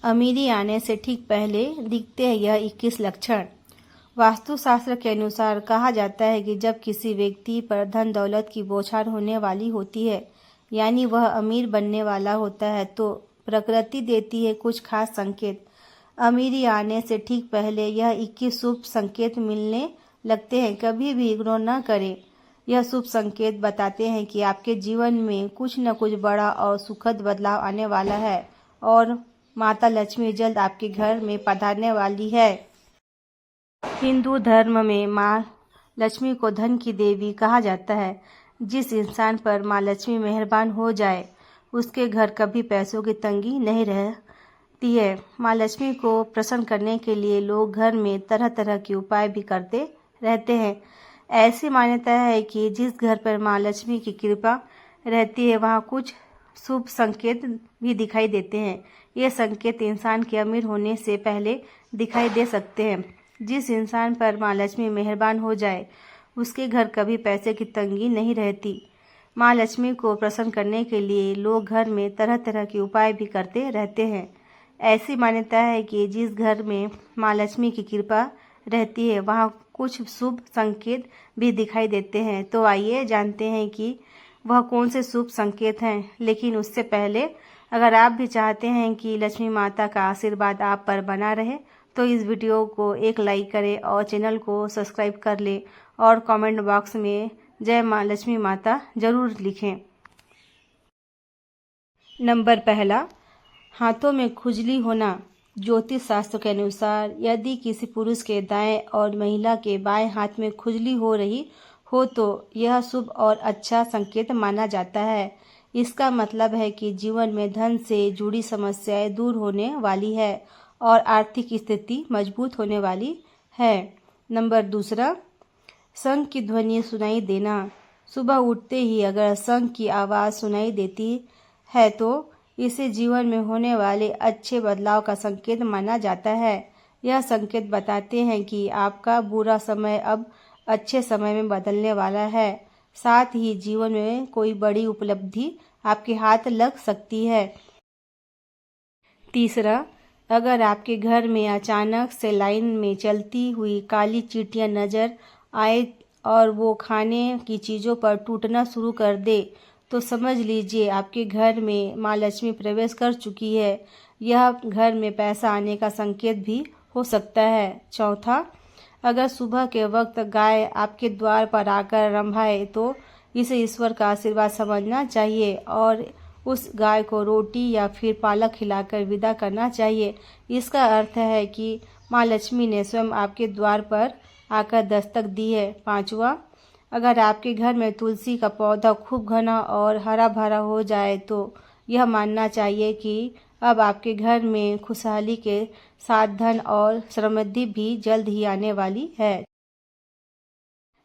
अमीरी आने से ठीक पहले दिखते हैं यह 21 लक्षण। वास्तुशास्त्र के अनुसार कहा जाता है कि जब किसी व्यक्ति पर धन दौलत की बौछार होने वाली होती है, यानी वह अमीर बनने वाला होता है, तो प्रकृति देती है कुछ खास संकेत। अमीरी आने से ठीक पहले यह 21 शुभ संकेत मिलने लगते हैं। कभी भी इग्नोर न करें। यह शुभ संकेत बताते हैं कि आपके जीवन में कुछ न कुछ बड़ा और सुखद बदलाव आने वाला है और माता लक्ष्मी जल्द आपके घर में पधारने वाली है। हिंदू धर्म में माँ लक्ष्मी को धन की देवी कहा जाता है। जिस इंसान पर माँ लक्ष्मी मेहरबान हो जाए, उसके घर कभी पैसों की तंगी नहीं रहती है। माँ लक्ष्मी को प्रसन्न करने के लिए लोग घर में तरह तरह के उपाय भी करते रहते हैं। ऐसी मान्यता है कि जिस घर पर माँ लक्ष्मी की कृपा रहती है, वहाँ कुछ शुभ संकेत भी दिखाई देते हैं। ये संकेत इंसान के अमीर होने से पहले दिखाई दे सकते हैं। जिस इंसान पर माँ लक्ष्मी मेहरबान हो जाए, उसके घर कभी पैसे की तंगी नहीं रहती। माँ लक्ष्मी को प्रसन्न करने के लिए लोग घर में तरह तरह के उपाय भी करते रहते हैं। ऐसी मान्यता है कि जिस घर में माँ लक्ष्मी की कृपा रहती है, वहाँ कुछ शुभ संकेत भी दिखाई देते हैं। तो आइए जानते हैं कि वह कौन से शुभ संकेत हैं। लेकिन उससे पहले अगर आप भी चाहते हैं कि लक्ष्मी माता का आशीर्वाद आप पर बना रहे, तो इस वीडियो को एक लाइक करें और चैनल को सब्सक्राइब कर लें और कमेंट बॉक्स में जय माँ लक्ष्मी माता जरूर लिखें। नंबर पहला, हाथों में खुजली होना। ज्योतिष शास्त्र के अनुसार यदि किसी पुरुष के दाएं और महिला के बाएं हाथ में खुजली हो रही हो, तो यह शुभ और अच्छा संकेत माना जाता है। इसका मतलब है कि जीवन में धन से जुड़ी समस्याएं दूर होने वाली है और आर्थिक स्थिति मजबूत होने वाली है। नंबर दूसरा, शंख की ध्वनि सुनाई देना। सुबह उठते ही अगर शंख की आवाज़ सुनाई देती है, तो इसे जीवन में होने वाले अच्छे बदलाव का संकेत माना जाता है। यह संकेत बताते हैं कि आपका बुरा समय अब अच्छे समय में बदलने वाला है। साथ ही जीवन में कोई बड़ी उपलब्धि आपके हाथ लग सकती है। तीसरा, अगर आपके घर में अचानक से लाइन में चलती हुई काली चींटियां नजर आए और वो खाने की चीज़ों पर टूटना शुरू कर दे, तो समझ लीजिए आपके घर में माँ लक्ष्मी प्रवेश कर चुकी है। यह घर में पैसा आने का संकेत भी हो सकता है। चौथा, अगर सुबह के वक्त गाय आपके द्वार पर आकर रंभाए, तो इसे ईश्वर का आशीर्वाद समझना चाहिए और उस गाय को रोटी या फिर पालक खिलाकर विदा करना चाहिए। इसका अर्थ है कि माँ लक्ष्मी ने स्वयं आपके द्वार पर आकर दस्तक दी है। पांचवा, अगर आपके घर में तुलसी का पौधा खूब घना और हरा भरा हो जाए, तो यह मानना चाहिए कि अब आपके घर में खुशहाली के साथ धन और समृद्धि भी जल्द ही आने वाली है।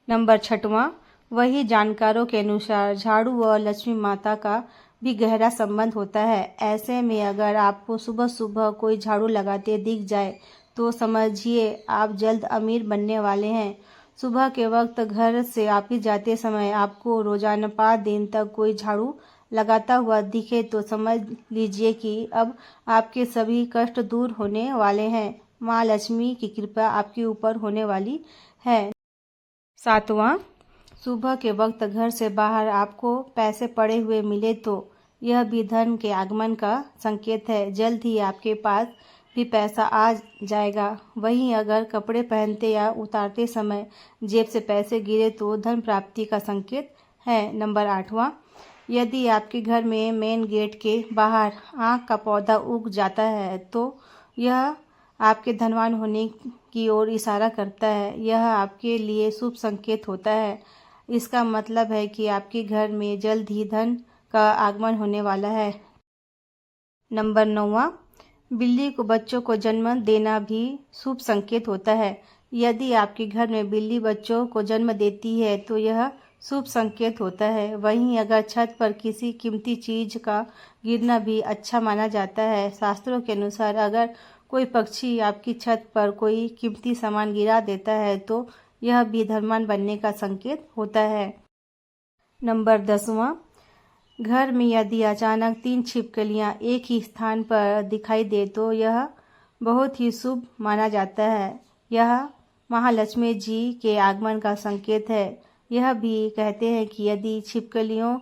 नंबर छठवां, वही जानकारों के अनुसार झाड़ू व लक्ष्मी माता का भी गहरा संबंध होता है। ऐसे में अगर आपको सुबह सुबह कोई झाड़ू लगाते दिख जाए, तो समझिए आप जल्द अमीर बनने वाले हैं। सुबह के वक्त घर से ऑफिस जाते समय आपको रोजाना 5 दिन तक कोई झाड़ू लगाता हुआ दिखे, तो समझ लीजिए कि अब आपके सभी कष्ट दूर होने वाले हैं। माँ लक्ष्मी की कृपा आपके ऊपर होने वाली है। सातवां, सुबह के वक्त घर से बाहर आपको पैसे पड़े हुए मिले, तो यह भी धन के आगमन का संकेत है। जल्द ही आपके पास भी पैसा आ जाएगा। वहीं अगर कपड़े पहनते या उतारते समय जेब से पैसे गिरे, तो धन प्राप्ति का संकेत है। नंबर आठवां, यदि आपके घर में मेन गेट के बाहर आँख का पौधा उग जाता है, तो यह आपके धनवान होने की ओर इशारा करता है। यह आपके लिए शुभ संकेत होता है। इसका मतलब है कि आपके घर में जल्द ही धन का आगमन होने वाला है। नंबर 9, बिल्ली को बच्चों को जन्म देना भी शुभ संकेत होता है। यदि आपके घर में बिल्ली बच्चों को जन्म देती है, तो यह शुभ संकेत होता है। वहीं अगर छत पर किसी कीमती चीज का गिरना भी अच्छा माना जाता है। शास्त्रों के अनुसार अगर कोई पक्षी आपकी छत पर कोई कीमती सामान गिरा देता है, तो यह भी धनवान बनने का संकेत होता है। नंबर 10, घर में यदि अचानक 3 छिपकलियां एक ही स्थान पर दिखाई दे तो यह बहुत ही शुभ माना जाता है। यह महालक्ष्मी जी के आगमन का संकेत है। यह भी कहते हैं कि यदि छिपकलियों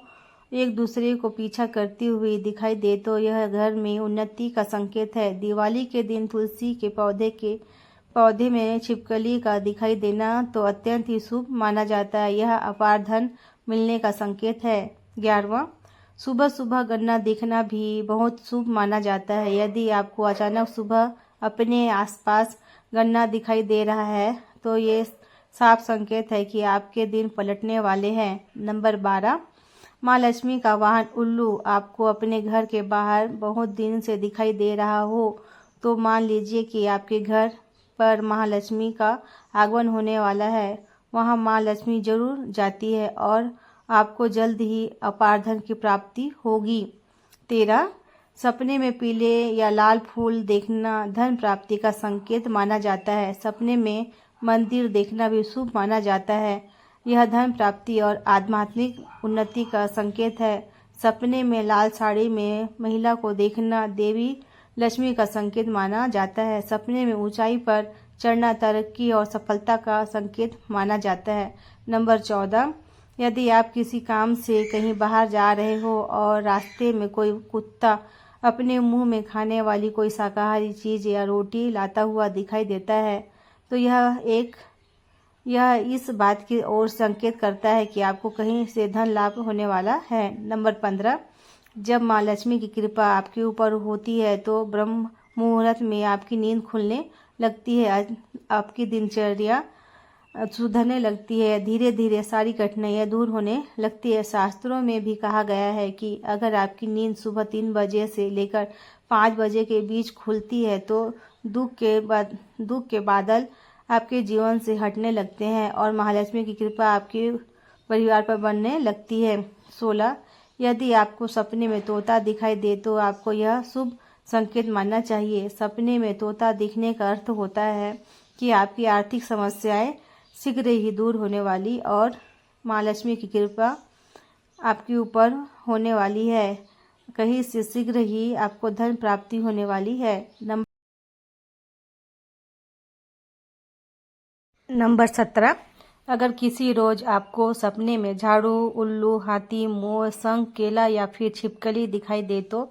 एक दूसरे को पीछा करती हुई दिखाई दे तो यह घर में उन्नति का संकेत है। दिवाली के दिन तुलसी के पौधे में छिपकली का दिखाई देना तो अत्यंत ही शुभ माना जाता है। यह अपार धन मिलने का संकेत है। 11वां, सुबह सुबह गन्ना देखना भी बहुत शुभ माना जाता है। यदि आपको अचानक सुबह अपने आसपास गन्ना दिखाई दे रहा है तो ये साफ संकेत है कि आपके दिन पलटने वाले हैं। नंबर 12, माँ लक्ष्मी का वाहन उल्लू आपको अपने घर के बाहर बहुत दिन से दिखाई दे रहा हो तो मान लीजिए कि आपके घर पर महालक्ष्मी का आगमन होने वाला है। वहाँ माँ लक्ष्मी जरूर जाती है और आपको जल्द ही अपार धन की प्राप्ति होगी। 13, सपने में पीले या लाल फूल देखना धन प्राप्ति का संकेत माना जाता है। सपने में मंदिर देखना भी शुभ माना जाता है। यह धन प्राप्ति और आध्यात्मिक उन्नति का संकेत है। सपने में लाल साड़ी में महिला को देखना देवी लक्ष्मी का संकेत माना जाता है। सपने में ऊंचाई पर चढ़ना तरक्की और सफलता का संकेत माना जाता है। नंबर 14, यदि आप किसी काम से कहीं बाहर जा रहे हो और रास्ते में कोई कुत्ता अपने मुंह में खाने वाली कोई शाकाहारी चीज़ या रोटी लाता हुआ दिखाई देता है तो यह इस बात की ओर संकेत करता है कि आपको कहीं से धन लाभ होने वाला है। नंबर 15, जब माँ लक्ष्मी की कृपा आपके ऊपर होती है तो ब्रह्म मुहूर्त में आपकी नींद खुलने लगती है, आपकी दिनचर्या सुधरने लगती है, धीरे धीरे सारी कठिनाइयाँ दूर होने लगती है। शास्त्रों में भी कहा गया है कि अगर आपकी नींद सुबह 3 बजे से लेकर 5 बजे के बीच खुलती है तो दुख के बादल आपके जीवन से हटने लगते हैं और महालक्ष्मी की कृपा आपके परिवार पर बनने लगती है। 16, यदि आपको सपने में तोता दिखाई दे तो आपको यह शुभ संकेत मानना चाहिए। सपने में तोता दिखने का अर्थ होता है कि आपकी आर्थिक समस्याएं शीघ्र ही दूर होने वाली और माँ लक्ष्मी की कृपा आपके ऊपर होने वाली है। कहीं से शीघ्र ही आपको धन प्राप्ति होने वाली है। नंबर 17, अगर किसी रोज आपको सपने में झाड़ू, उल्लू, हाथी, मोर, शंख, केला या फिर छिपकली दिखाई दे तो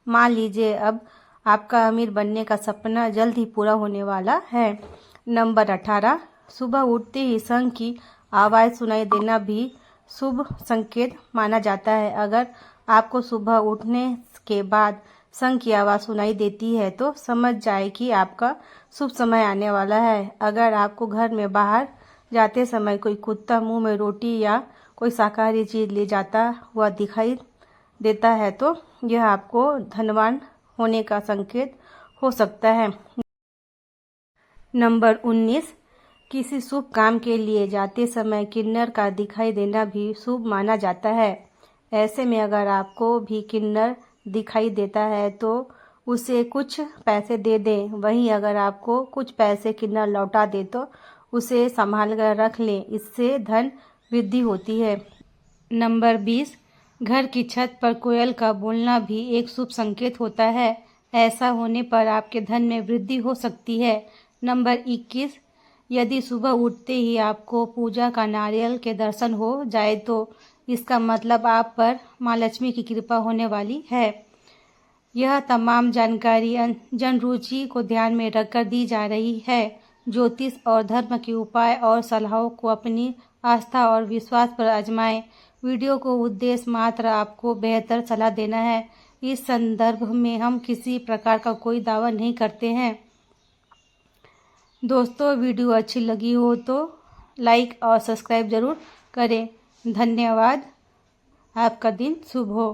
मान लीजिए अब आपका अमीर बनने का सपना जल्द ही पूरा होने वाला है। नंबर 18, सुबह उठते ही शंख की आवाज़ सुनाई देना भी शुभ संकेत माना जाता है। अगर आपको सुबह उठने के बाद शंख की आवाज़ सुनाई देती है तो समझ जाए कि आपका शुभ समय आने वाला है। अगर आपको घर में बाहर जाते समय कोई कुत्ता मुंह में रोटी या कोई शाकाहारी चीज़ ले जाता हुआ दिखाई देता है तो यह आपको धनवान होने का संकेत हो सकता है। नंबर 19, किसी शुभ काम के लिए जाते समय किन्नर का दिखाई देना भी शुभ माना जाता है। ऐसे में अगर आपको भी किन्नर दिखाई देता है तो उसे कुछ पैसे दे दें। वहीं अगर आपको कुछ पैसे किन्नर लौटा दे तो उसे संभाल कर रख लें, इससे धन वृद्धि होती है। नंबर 20, घर की छत पर कोयल का बोलना भी एक शुभ संकेत होता है। ऐसा होने पर आपके धन में वृद्धि हो सकती है। नंबर 21, यदि सुबह उठते ही आपको पूजा का नारियल के दर्शन हो जाए तो इसका मतलब आप पर माँ लक्ष्मी की कृपा होने वाली है। यह तमाम जानकारी जन रुचि को ध्यान में रखकर दी जा रही है। ज्योतिष और धर्म के उपाय और सलाहों को अपनी आस्था और विश्वास पर आजमाएं। वीडियो को उद्देश्य मात्र आपको बेहतर सलाह देना है। इस संदर्भ में हम किसी प्रकार का कोई दावा नहीं करते हैं। दोस्तों, वीडियो अच्छी लगी हो तो लाइक और सब्सक्राइब ज़रूर करें। धन्यवाद। आपका दिन शुभ हो।